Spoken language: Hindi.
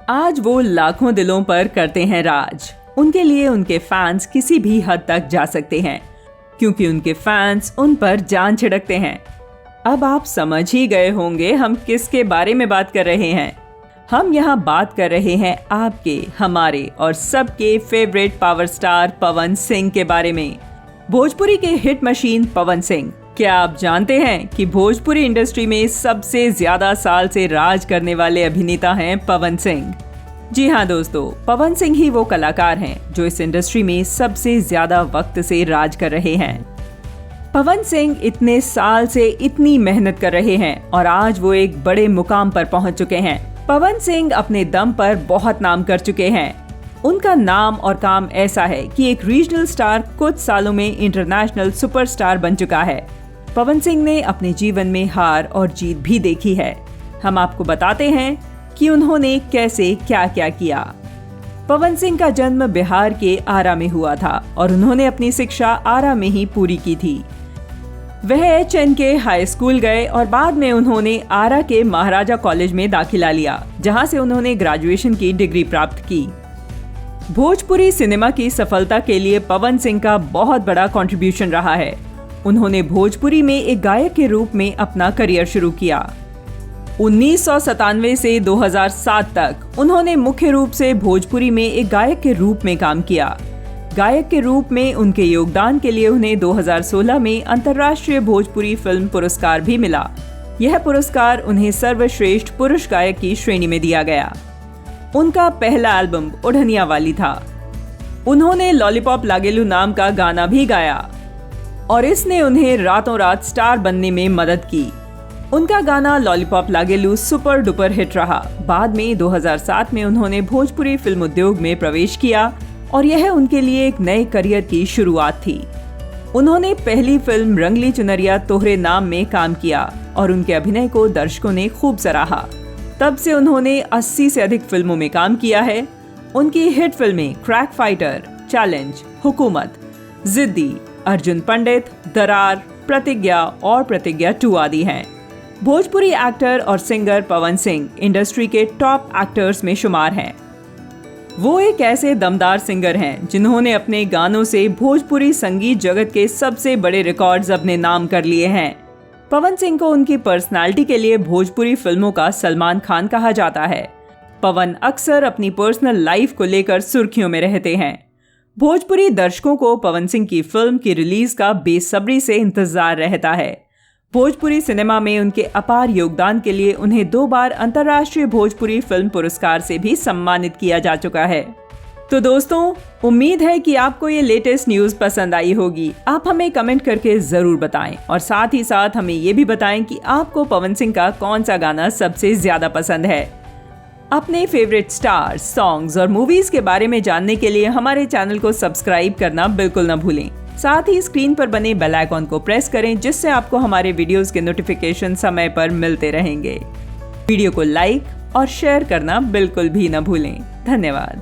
आज वो लाखों दिलों पर करते हैं राज। उनके लिए उनके फैंस किसी भी हद तक जा सकते हैं, क्योंकि उनके फैंस उन पर जान छिड़कते हैं। अब आप समझ ही गए होंगे हम किसके बारे में बात कर रहे हैं। हम यहाँ बात कर रहे हैं आपके, हमारे और सबके favourite power star Pawan Singh के बारे में। भोजपुरी के हिट मशीन पवन सिंह। क्या आप जानते हैं कि भोजपुरी इंडस्ट्री में सबसे ज्यादा साल से राज करने वाले अभिनेता हैं पवन सिंह। जी हाँ दोस्तों, पवन सिंह ही वो कलाकार हैं जो इस इंडस्ट्री में सबसे ज्यादा वक्त से राज कर रहे हैं। पवन सिंह इतने साल से इतनी मेहनत कर रहे हैं और आज वो एक बड़े मुकाम पर पहुंच चुके हैं। पवन सिंह अपने दम पर बहुत नाम कर चुके हैं। उनका नाम और काम ऐसा है कि एक रीजनल स्टार कुछ सालों में इंटरनेशनल सुपरस्टार बन चुका है। पवन सिंह ने अपने जीवन में हार और जीत भी देखी है। हम आपको बताते हैं कि उन्होंने कैसे क्या क्या किया। पवन सिंह का जन्म बिहार के आरा में हुआ था और उन्होंने अपनी शिक्षा आरा में ही पूरी की थी। वह HNK हाई स्कूल गए और बाद में उन्होंने आरा के महाराजा कॉलेज में दाखिला लिया, जहां से उन्होंने ग्रेजुएशन की डिग्री प्राप्त की। भोजपुरी सिनेमा की सफलता के लिए पवन सिंह का बहुत बड़ा कंट्रीब्यूशन रहा है। उन्होंने भोजपुरी में एक गायक के रूप में अपना करियर शुरू किया। 1997 से 2007 तक उन्होंने मुख्य रूप से भोजपुरी में एक गायक के रूप में काम किया। गायक के रूप में उनके योगदान के लिए उन्हें 2016 में अंतर्राष्ट्रीय भोजपुरी फिल्म पुरस्कार भी मिला। यह पुरस्कार उन्हें सर्वश्रेष्ठ पुरुष गायक की श्रेणी में दिया गया। उनका पहला एल्बम ओढ़निया वाली था। उन्होंने लॉलीपॉप लागेलू नाम का गाना भी गाया और इसने उन्हें रातों रात स्टार बनने में मदद की। उनका गाना लॉलीपॉप लागेलू सुपर डुपर हिट रहा। बाद में 2007 में उन्होंने भोजपुरी फिल्म उद्योग में प्रवेश किया और यह उनके लिए एक नए करियर की शुरुआत थी। उन्होंने पहली फिल्म रंगली चुनरिया तोहरे नाम में काम किया और उनके अभिनय को दर्शकों ने खूब सराहा। तब से उन्होंने 80 से अधिक फिल्मों में काम किया है। उनकी हिट फिल्में क्रैक फाइटर, चैलेंज, हुकूमत, जिद्दी, अर्जुन पंडित, दरार, प्रतिज्ञा और प्रतिज्ञा 2 आदि हैं। भोजपुरी एक्टर और सिंगर पवन सिंह इंडस्ट्री के टॉप एक्टर्स में शुमार हैं। वो एक ऐसे दमदार सिंगर हैं जिन्होंने अपने गानों से भोजपुरी संगीत जगत के सबसे बड़े रिकॉर्ड्स अपने नाम कर लिए हैं। पवन सिंह को उनकी पर्सनालिटी के लिए भोजपुरी फिल्मों का सलमान खान कहा जाता है। पवन अक्सर अपनी पर्सनल लाइफ को लेकर सुर्खियों में रहते हैं। भोजपुरी दर्शकों को पवन सिंह की फिल्म की रिलीज का बेसब्री से इंतजार रहता है। भोजपुरी सिनेमा में उनके अपार योगदान के लिए उन्हें 2 बार अंतर्राष्ट्रीय भोजपुरी फिल्म पुरस्कार से भी सम्मानित किया जा चुका है। तो दोस्तों, उम्मीद है कि आपको ये लेटेस्ट न्यूज पसंद आई होगी। आप हमें कमेंट करके जरूर बताएं और साथ ही साथ हमें ये भी बताएं कि आपको पवन सिंह का कौन सा गाना सबसे ज्यादा पसंद है। अपने फेवरेट स्टार्स, सॉन्ग्स और मूवीज के बारे में जानने के लिए हमारे चैनल को सब्सक्राइब करना बिल्कुल न भूलें। साथ ही स्क्रीन पर बने बेल आइकॉन को प्रेस करें, जिससे आपको हमारे वीडियोस के नोटिफिकेशन समय पर मिलते रहेंगे। वीडियो को लाइक और शेयर करना बिल्कुल भी न भूलें। धन्यवाद।